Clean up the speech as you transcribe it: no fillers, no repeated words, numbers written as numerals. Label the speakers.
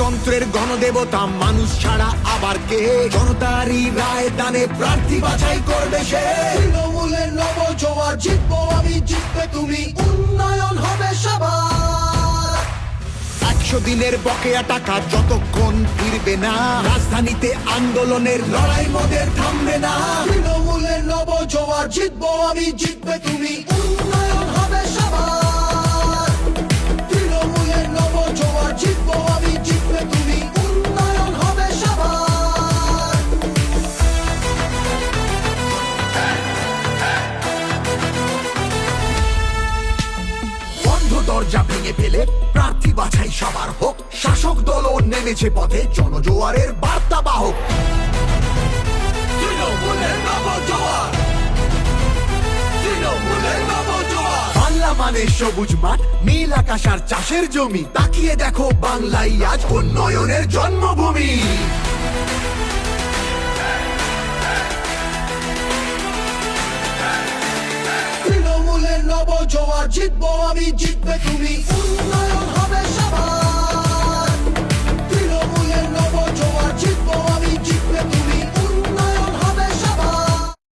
Speaker 1: গণতন্ত্রের গণদেবতা মানুষ ছাড়া আবার কে? জনতারই রায় দানে প্রার্থী বাছাই করবে সে।
Speaker 2: তৃণমূলের নবজোয়ার, জিতবো আমি, জিতবে তুমি, উন্নয়ন হবে সবার।
Speaker 1: 100 দিনের বকেয়া টাকা যতক্ষণ ফিরবে না, রাজধানীতে আন্দোলনের লড়াই মোদের থামবে না।
Speaker 2: তৃণমূলের নবজোয়ার, জিতবো আমি, জিতবে তুমি, উন্নয়ন হবে সবার। তৃণমূলের নবজোয়ার, জিতবো আমি, জিতবে তুমি, উন্নয়ন হবে সবার।
Speaker 1: বন্ধ দরজা ভেঙে ফেলে প্রার্থী বাছাই সবার হোক। শাসক দলও নেমেছে পথে, জনজোয়ারের বার্তা বাহক।
Speaker 2: তৃণমূলের নবজোয়ার, তৃণমূলের নবজোয়ার।
Speaker 1: বাংলা মানে সবুজ মাঠ, নীল আকাশ আর চাষের জমি। তাকিয়ে দেখো বাংলাই আজ উন্নয়নের জন্মভূমি।
Speaker 2: তৃণমূলের নবজোয়ার, জিতবো আমি, জিতবে তুমি, উন্নয়ন